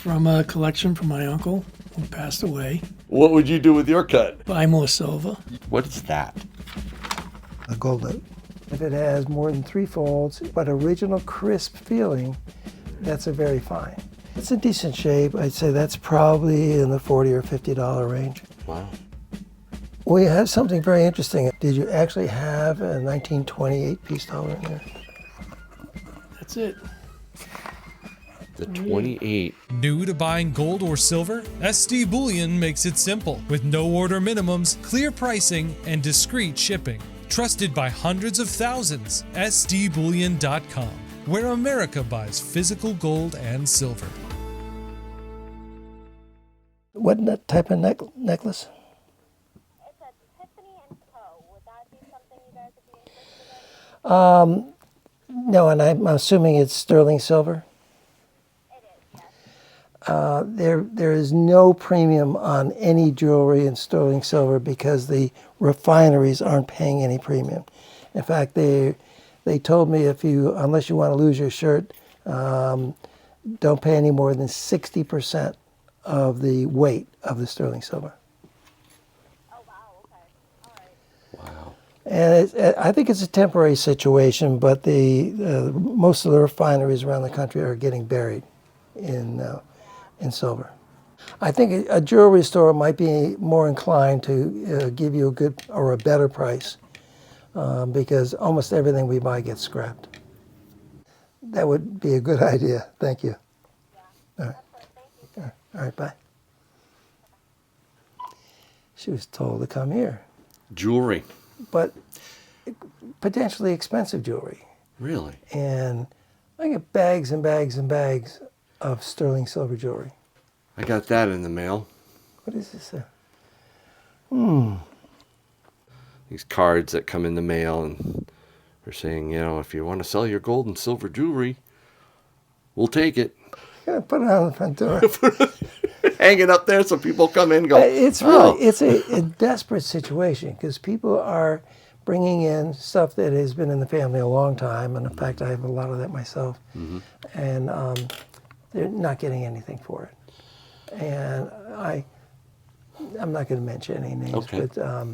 from a collection from my uncle who passed away. What would you do with your cut? Buy more silver. What is that? A gold note. If it has more than 3 folds, but original crisp feeling, that's a very fine. It's in decent shape. I'd say that's probably in the $40 or $50 range. Wow. We have something very interesting. Did you actually have a 1928 piece dollar in there? That's it. The 28. New to buying gold or silver? SD Bullion makes it simple with no order minimums, clear pricing, and discreet shipping. Trusted by hundreds of thousands, sdbullion.com, where America buys physical gold and silver. What type of necklace? It's a Tiffany and Co. Would that be something you guys would be interested in? No, and I'm assuming it's sterling silver. It is, yes. There is no premium on any jewelry in sterling silver because the refineries aren't paying any premium. In fact, they told me unless you want to lose your shirt, don't pay any more than 60% of the weight of the sterling silver. Oh, wow, okay. All right. Wow. And I think it's a temporary situation, but most of the refineries around the country are getting buried in silver. I think a jewelry store might be more inclined to give you a good or a better price because almost everything we buy gets scrapped. That would be a good idea. Thank you. Yeah. All right. Thank you. All right, bye. She was told to come here, Jewelry. but potentially expensive jewelry. Really? And I get bags and bags and bags of sterling silver jewelry. I got that in the mail. What is this? These cards that come in the mail and they're saying, if you want to sell your gold and silver jewelry, we'll take it. Gotta put it on the front door. Hang it up there so people come in and go, It's really, it's a desperate situation because people are bringing in stuff that has been in the family a long time, and in fact, I have a lot of that myself, and they're not getting anything for it. And I'm not going to mention any names, Okay. but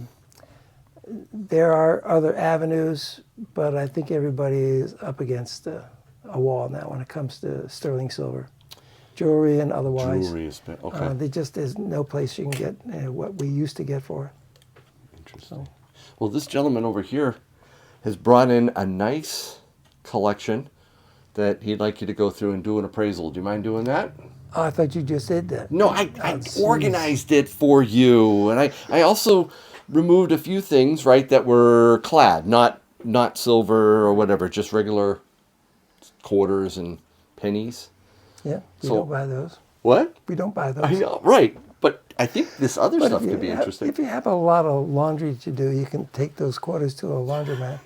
there are other avenues, but I think everybody is up against a wall now when it comes to sterling silver. Jewelry and otherwise. Jewelry is okay. There just is no place you can get what we used to get for it. Interesting. Well, this gentleman over here has brought in a nice collection that he'd like you to go through and do an appraisal. Do you mind doing that? Oh, I thought you just did that. No, I jeez. organized it for you. And I also removed a few things, right, that were clad, not silver or whatever, just regular quarters and pennies. Yeah, we So- don't buy those. What? We don't buy those. I know, right. But I think this other But stuff if you could be have- interesting. If you have a lot of laundry to do, you can take those quarters to a laundromat.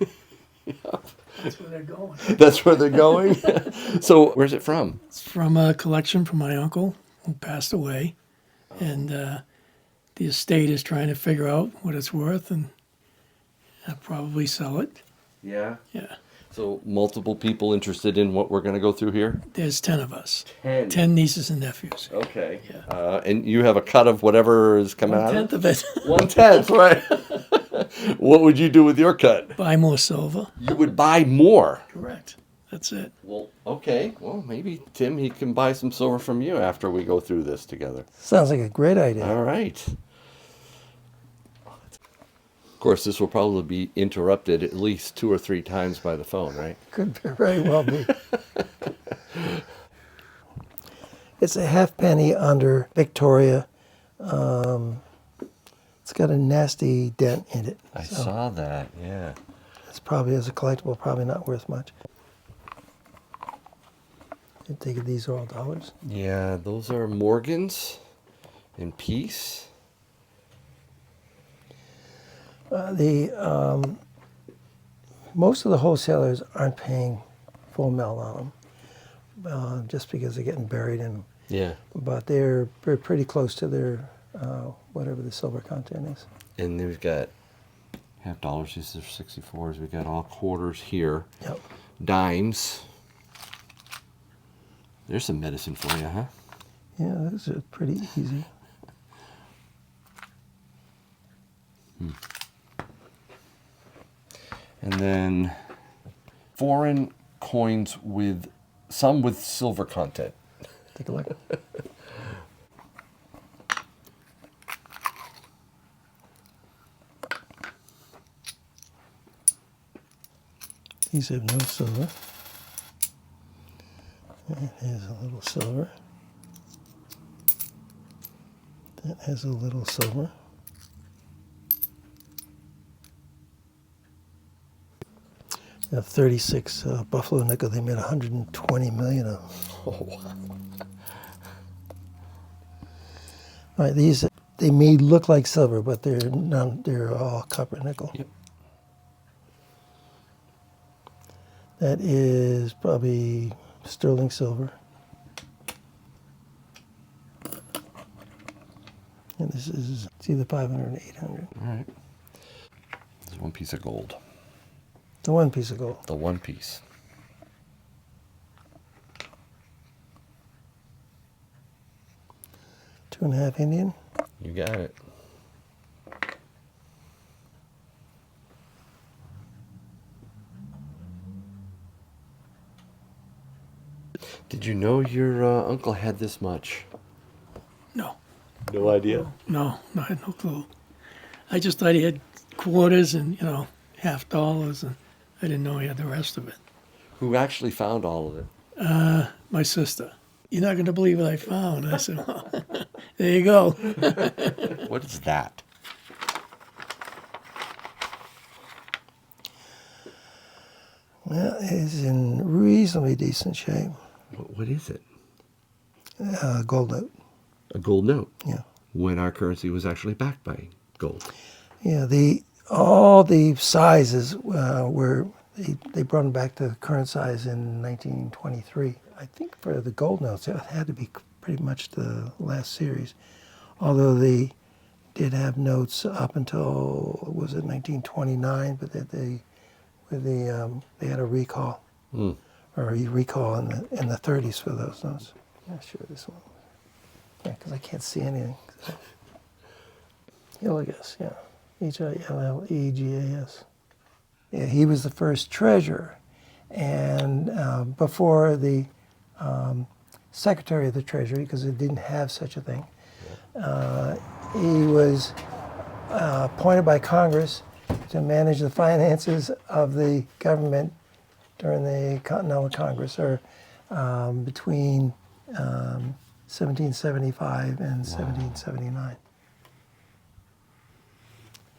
That's where they're going. That's where they're going. So where's it from? It's from a collection from my uncle who passed away. And the estate is trying to figure out what it's worth and probably sell it. Yeah. Yeah. So multiple people interested in what we're going to go through here? There's 10 of us. 10. 10 nieces and nephews. Okay. Yeah. And you have a cut of whatever is coming out of 1/10 of it. 1/10, right. What would you do with your cut? Buy more silver. You would buy more. Correct. That's it. Well, okay. Well, maybe, Tim, he can buy some silver from you after we go through this together. Sounds like a great idea. All right. Of course, this will probably be interrupted at least 2 or 3 times by the phone, right? Could very well be. It's a halfpenny under Victoria. It's got a nasty dent in it. I so saw that, yeah. It's probably, as a collectible, probably not worth much. You think these are all dollars? Yeah, those are Morgans in Peace. Most of the wholesalers aren't paying full melt on them, just because they're getting buried in them. Yeah. But they're pretty close to their whatever the silver content is. And then we've got half dollars, these are 64s. We've got all quarters here. Yep. Dimes. There's some medicine for you, huh? Yeah, those are pretty easy. And then foreign coins with some with silver content. Take a look. These have no silver. And here's a little silver. That has a little silver. Now 36 Buffalo nickel. They made 120 million of them. Oh, wow. All right, these they may look like silver, but they're not. They're all copper nickel. Yep. That is probably sterling silver. And this is, it's either 500 or 800. All right. This is one piece of gold. The one piece of gold. The one piece. Two and a half Indian. You got it. Did you know your uncle had this much? No, No idea. no, I had no clue. I just thought he had quarters and, half dollars, and I didn't know he had the rest of it. Who actually found all of it? My sister. You're not going to believe what I found. I said, well, there you go. What is that? Well, it is in reasonably decent shape. What is it? Gold note. A gold note. Yeah. When our currency was actually backed by gold. Yeah. All the sizes were they brought them back to the current size in 1923. I think for the gold notes, it had to be pretty much the last series, although they did have notes up until, was it 1929, but that they had a recall, or a recall in the 30s for those notes. I'm not sure this one. Yeah, because I can't see anything. So. Yeah, look at this, yeah. Hilleggas. Yeah, he was the first treasurer, and before the Secretary of the Treasury, because it didn't have such a thing. He was appointed by Congress to manage the finances of the government during the Continental Congress, or between 1775 and 1779.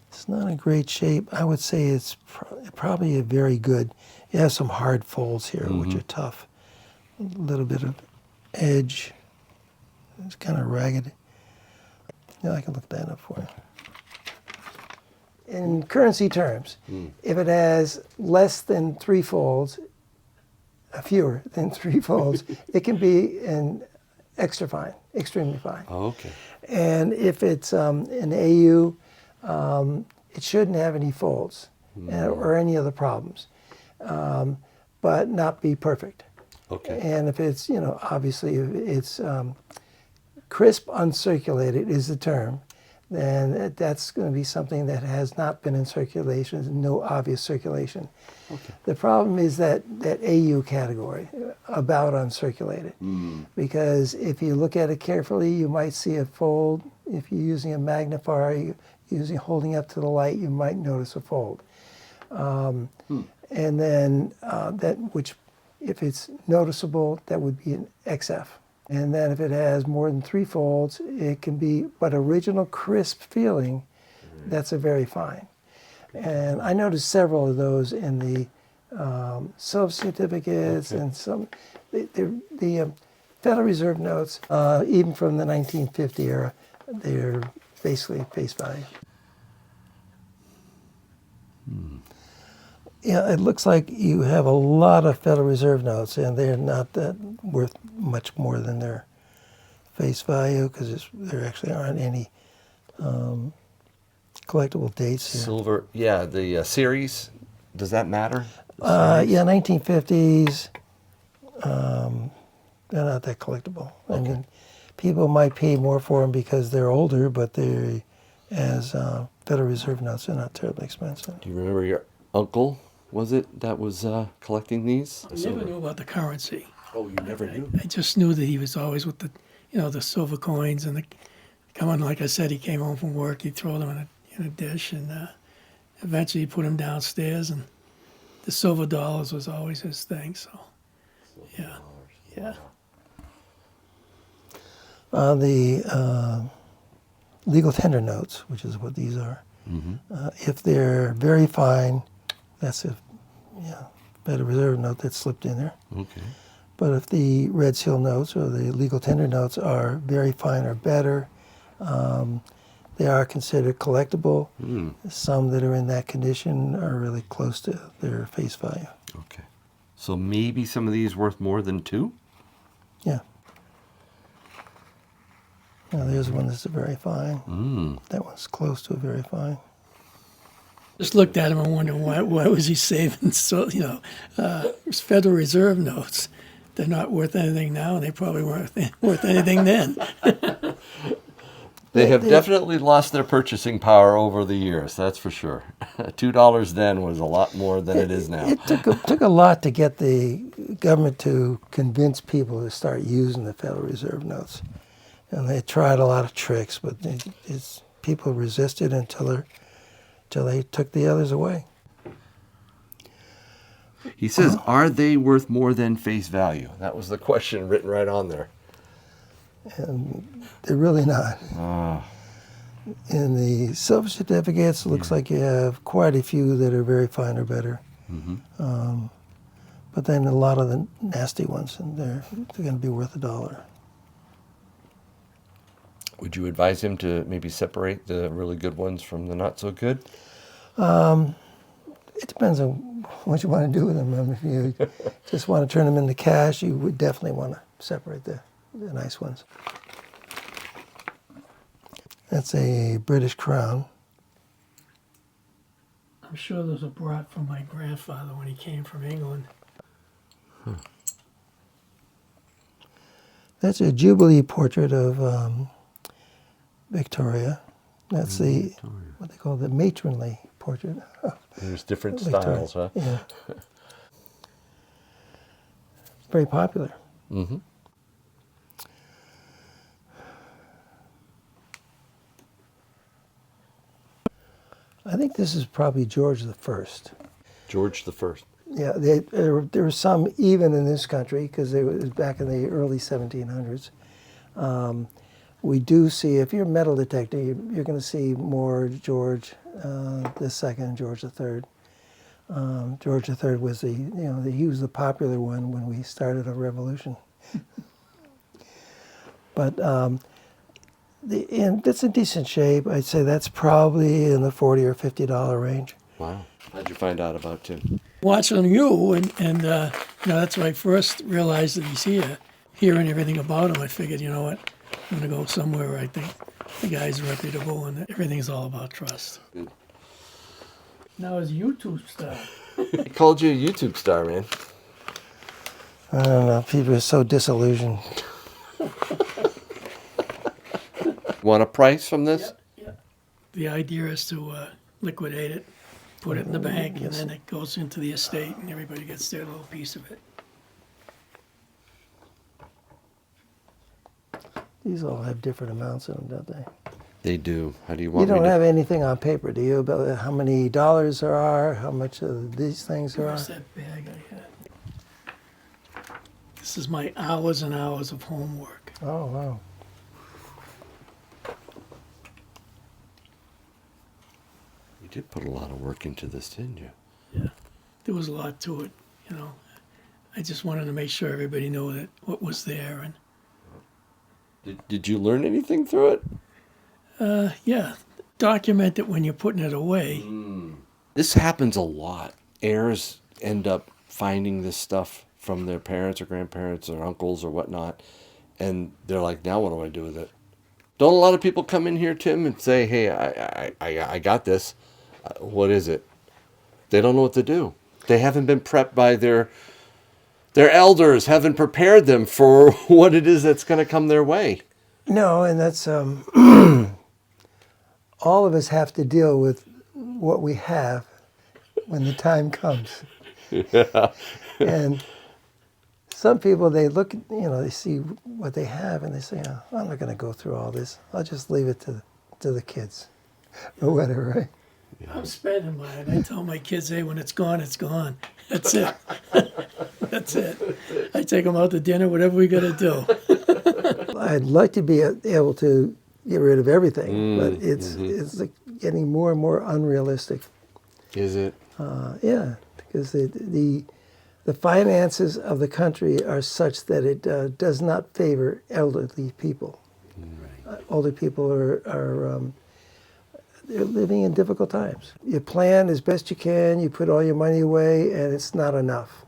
It's not in great shape. I would say it's probably a very good. It has some hard folds here, which are tough. A little bit of edge. It's kind of ragged. Yeah, I can look that up for you. In currency terms, if it has less than 3 folds, fewer than 3 folds, it can be an extra fine, extremely fine. Oh, okay. And if it's an AU, it shouldn't have any folds or any other problems, but not be perfect. Okay. And if it's, obviously if it's crisp uncirculated is the term, then that's going to be something that has not been in circulation, no obvious circulation. Okay. The problem is that AU category, about uncirculated. Because if you look at it carefully, you might see a fold. If you're using a magnifier, holding up to the light, you might notice a fold. And then if it's noticeable, that would be an XF. And then if it has more than 3 folds, it can be, but original crisp feeling, that's a very fine. And I noticed several of those in the silver certificates and some, the Federal Reserve notes, even from the 1950 era, they're basically face value. Yeah, it looks like you have a lot of Federal Reserve notes, and they're not that worth much more than their face value, because there actually aren't any collectible dates here. Silver, yeah, the series, does that matter? Yeah, 1950s, they're not that collectible. I mean, people might pay more for them because they're older, but they, as Federal Reserve notes, they're not terribly expensive. Do you remember your uncle, was it, that was collecting these? I never knew about the currency. Oh, you never knew? I just knew that he was always with the, the silver coins and the coming. Like I said, he came home from work. He'd throw them in a dish, and eventually he put them downstairs. And the silver dollars was always his thing. So, yeah. The legal tender notes, which is what these are, if they're very fine, that's a Federal Reserve note that's slipped in there. Okay. But if the red seal notes or the legal tender notes are very fine or better, they are considered collectible. Some that are in that condition are really close to their face value. Okay. So maybe some of these worth more than 2? Yeah. Now there's one that's a very fine. That one's close to a very fine. Just looked at him and wondered why was he saving so Federal Reserve notes. They're not worth anything now, and they probably weren't worth anything then. They have definitely lost their purchasing power over the years, that's for sure. $2 then was a lot more than it is now. It took a lot to get the government to convince people to start using the Federal Reserve notes. And they tried a lot of tricks, but people resisted until they took the others away. He says, are they worth more than face value? That was the question written right on there. And they're really not. In the silver certificates, it looks like you have quite a few that are very fine or better. But then a lot of the nasty ones, and they're going to be worth $1. Would you advise him to maybe separate the really good ones from the not so good? It depends on what you want to do with them. I mean, if you just want to turn them into cash, you would definitely want to separate the nice ones. That's a British crown. I'm sure those were brought from my grandfather when he came from England. That's a Jubilee portrait of Victoria. That's what they call the matronly portrait. There's different Victoria. styles, huh? Yeah. Very popular. I think this is probably George the First. George the First. Yeah, there were some even in this country because it was back in the early 1700s. We do see, if you're a metal detector, you're going to see more George the Second, George the Third. George the Third was he was the popular one when we started a revolution. But it's in decent shape. I'd say that's probably in the $40 or $50 range. Wow. How'd you find out about Tim? Watching you, and that's when I first realized that he's here. Hearing everything about him, I figured, you know what, I'm going to go somewhere where I think the guy's reputable and everything's all about trust. Good. Now his YouTube star. He called you a YouTube star, man. I don't know. People are so disillusioned. Want a price from this? Yep. The idea is to liquidate it, put it in the bank, and then it goes into the estate, and everybody gets their little piece of it. These all have different amounts in them, don't they? They do. How do you You want me don't to? have anything on paper, do you, about how many dollars there are, how much of these things there are? Where's that bag I had? This is my hours and hours of homework. Oh, wow. You did put a lot of work into this, didn't you? Yeah, there was a lot to it, I just wanted to make sure everybody knew that what was there, and Did you learn anything through it? yeah, document it when you're putting it away. This happens a lot. Heirs end up finding this stuff from their parents or grandparents or uncles or whatnot, and they're like, now what do I do with it? Don't a lot of people come in here, Tim, and say, hey, I got this. What is it? They don't know what to do. They haven't been prepped by their elders, haven't prepared them for what it is that's going to come their way. No, and that's all of us have to deal with what we have when the time comes. And some people, they look, they see what they have and they say, oh, I'm not going to go through all this. I'll just leave it to the kids or whatever, right? I'm spending mine. I tell my kids, hey, when it's gone, it's gone. That's it. That's it. I take them out to dinner, whatever we got to do. I'd like to be able to get rid of everything, but it's like getting more and more unrealistic. Is it? Yeah, because the finances of the country are such that it does not favor elderly people. Older people are they're living in difficult times. You plan as best you can, you put all your money away, and it's not enough.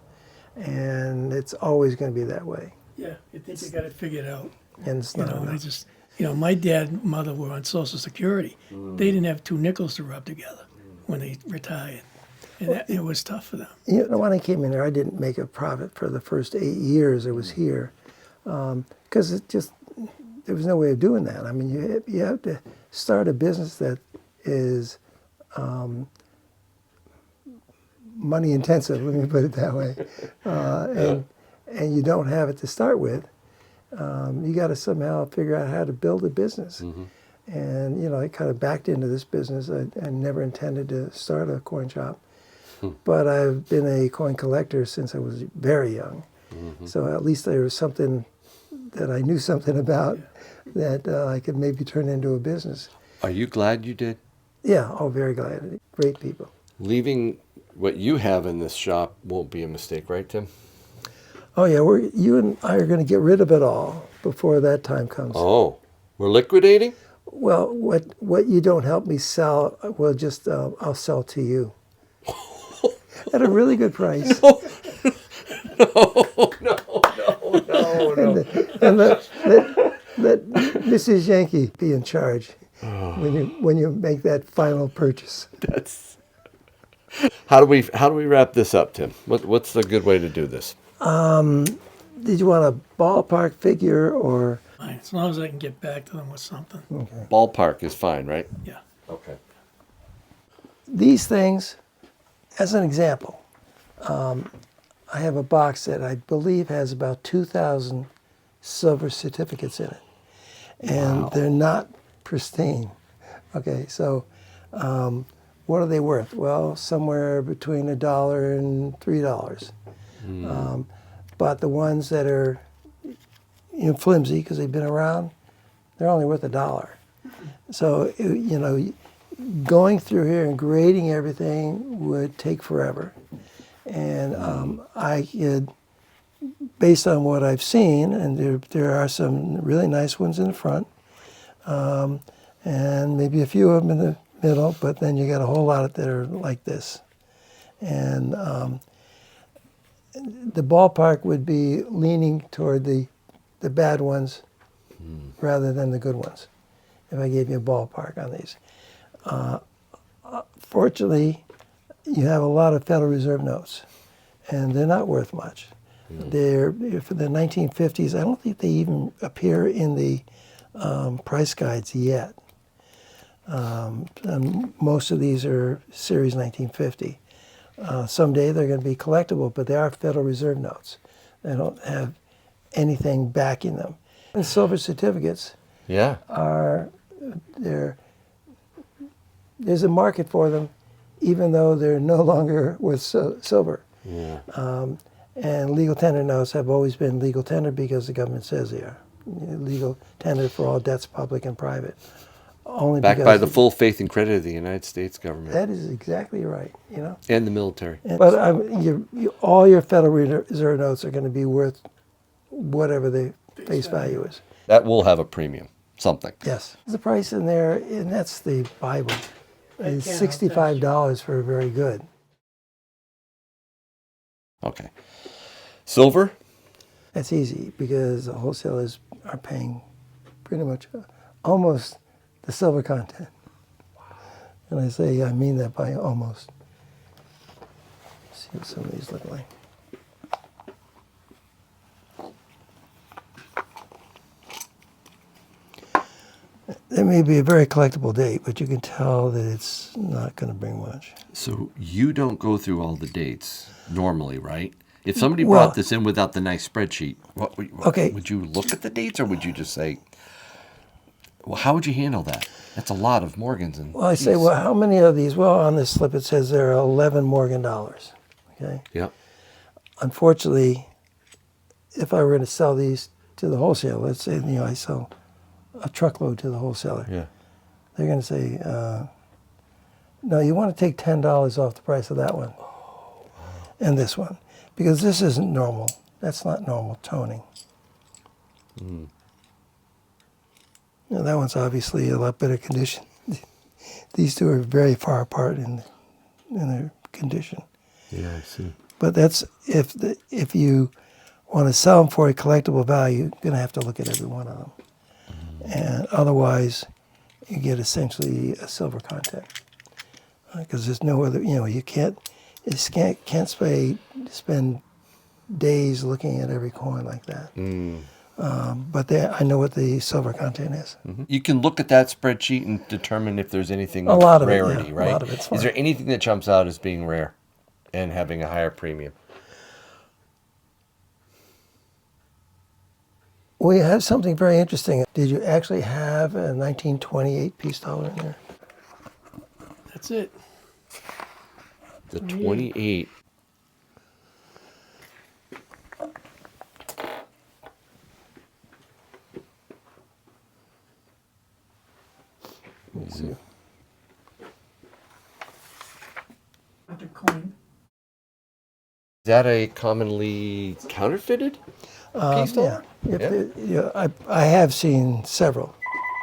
And it's always going to be that way. Yeah, you think you got it figured out. And it's You not know, and I enough. just, my dad and mother were on Social Security. They didn't have two nickels to rub together when they retired. And it was tough for them. When I came in here, I didn't make a profit for the first 8 years I was here, because there was no way of doing that. I mean, you have to start a business that is money intensive. Let me put it that way, and you don't have it to start with. You got to somehow figure out how to build a business. And I kind of backed into this business. I never intended to start a coin shop. But I've been a coin collector since I was very young. So at least there was something that I knew something about that I could maybe turn into a business. Are you glad you did? Yeah, very glad. Great people. Leaving what you have in this shop won't be a mistake, right, Tim? Oh yeah, you and I are going to get rid of it all before that time comes. Oh, we're liquidating? Well, what you don't help me sell, well, just I'll sell to you at a really good price. No. And let Mrs. Yankee be in charge when you make that final purchase. That's. How do we wrap this up, Tim? What's the good way to do this? Did you want a ballpark figure or? Fine, as long as I can get back to them with something. Ballpark is fine, right? Yeah. Okay. These things, as an example, I have a box that I believe has about 2,000 silver certificates in it. And they're not pristine. Okay, so what are they worth? Well, somewhere between $1 and $3. But the ones that are flimsy because they've been around, they're only worth $1. So going through here and grading everything would take forever. And I could, based on what I've seen, and there are some really nice ones in the front, and maybe a few of them in the middle, but then you got a whole lot that are like this. And the ballpark would be leaning toward the bad ones rather than the good ones, if I gave you a ballpark on these. Fortunately, you have a lot of Federal Reserve notes, and they're not worth much. They're for the 1950s. I don't think they even appear in the price guides yet. And most of these are Series 1950. Someday they're going to be collectible, but they are Federal Reserve notes. They don't have anything backing them. And silver certificates are there's a market for them, even though they're no longer worth silver. And legal tender notes have always been legal tender because the government says they are. Legal tender for all debts, public and private. Only Backed because by the full faith and credit of the United States government. That is exactly right, And the military. But all your Federal Reserve notes are going to be worth whatever the face value is. That will have a premium, something. Yes. There's a price in there, and that's the Bible. It's $65 for a very good. Okay. Silver? That's easy because the wholesalers are paying pretty much almost the silver content. And I mean that by almost. Let's see what some of these look like. It may be a very collectible date, but you can tell that it's not going to bring much. So you don't go through all the dates normally, right? If somebody Well- brought this in without the nice spreadsheet, Okay. would you look at the dates or would you just say, well, how would you handle that? That's a lot of Morgans. And Well, I say, well, how many of these? Well, on this slip it says there are 11 Morgan dollars. Okay. Yep. Unfortunately, if I were to sell these to the wholesaler, let's say I sell a truckload to the wholesaler, Yeah. they're going to say, no, you want to take $10 off the price of that one and this one, because this isn't normal. That's not normal toning. Now, that one's obviously a lot better condition. These two are very far apart in their condition. Yeah, I see. But that's if you want to sell them for a collectible value, you're going to have to look at every one of them. And otherwise, you get essentially a silver content. Because there's no other, you can't spend days looking at every coin like that. But I know what the silver content is. You can look at that spreadsheet and determine if there's anything A of lot of it, rarity, yeah. A right? lot of it's Is there fine. anything that jumps out as being rare and having a higher premium? We have something very interesting. Did you actually have a 1928 peace dollar in there? That's it. The 28. Let me see. The coin. Is that a commonly counterfeited piece dollar? Yeah. Yeah. I have seen several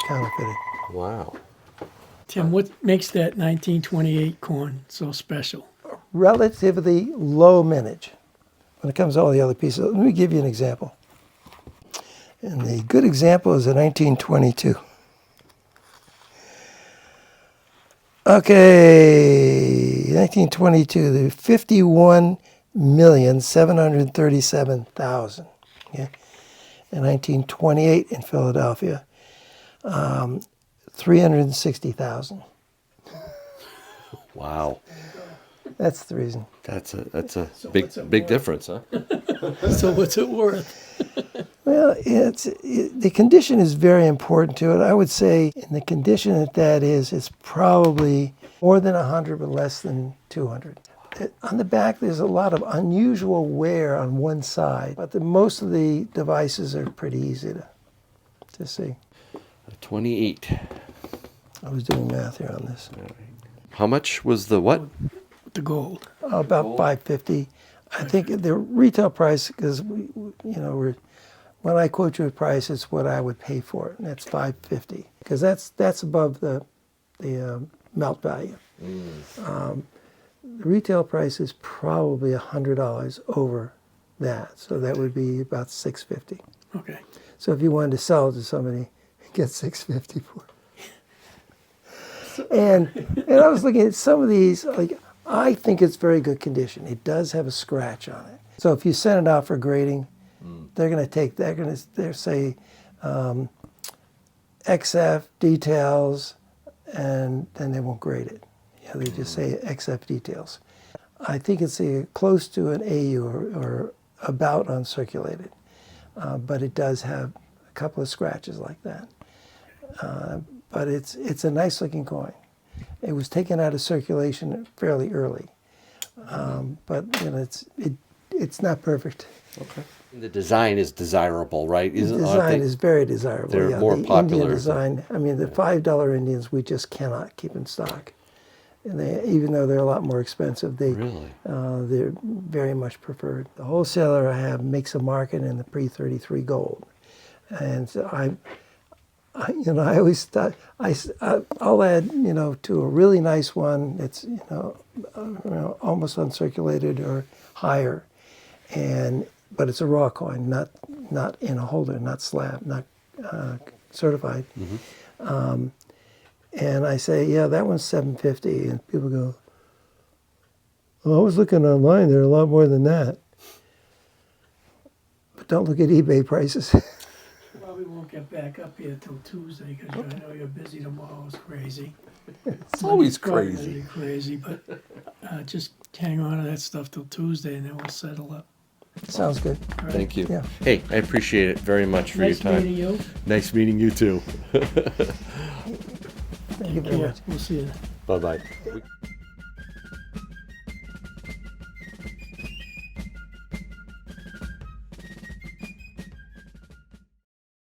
counterfeited. Wow. Tim, what makes that 1928 coin so special? Relatively low mintage when it comes to all the other pieces. Let me give you an example. And the good example is a 1922. Okay, 1922, the 51,737,000. Okay, in 1928 in Philadelphia, 360,000. Wow. That's the reason. That's a what's it big worth? difference, huh? So what's it worth? Well, the condition is very important to it. I would say in the condition that is, it's probably more than 100 but less than 200. On the back, there's a lot of unusual wear on one side, but most of the devices are pretty easy to see. 28. I was doing math here on this. How much was the what? The gold. About 550. I think the retail price, because when I quote you a price, it's what I would pay for it, and that's 550, because that's above the melt value. The retail price is probably $100 over that, so that would be about 650. Okay. So if you wanted to sell it to somebody, get 650 for it. And I was looking at some of these, like, I think it's very good condition. It does have a scratch on it. So if you send it out for grading, they're going to say XF details, and then they won't grade it. They just say XF details. I think it's close to an AU or about uncirculated, but it does have a couple of scratches like that. But it's a nice looking coin. It was taken out of circulation fairly early, but it's not perfect. Okay. The design is desirable, right? The design is very desirable. They're more the popular. Indian design. I mean, the $5 Indians we just cannot keep in stock, and even though they're a lot more expensive, Really? they're very much preferred. The wholesaler I have makes a market in the pre-33 gold, and so I always thought I'll add to a really nice one that's almost uncirculated or higher, but it's a raw coin, not in a holder, not slab, not certified. And I say, yeah, that one's $750, and people go, "Oh, I was looking online; they're a lot more than that." But don't look at eBay prices. Well, probably won't get back up here till Tuesday because I know you're busy tomorrow. It's crazy. It's always Probably gonna crazy. be crazy, but just hang on to that stuff till Tuesday and then we'll settle up. Sounds good. All right? Thank you. Yeah. Hey, I appreciate it very much for Nice your time. meeting you. Nice meeting you too. Thank you very Yeah, much. we'll see you. Bye bye.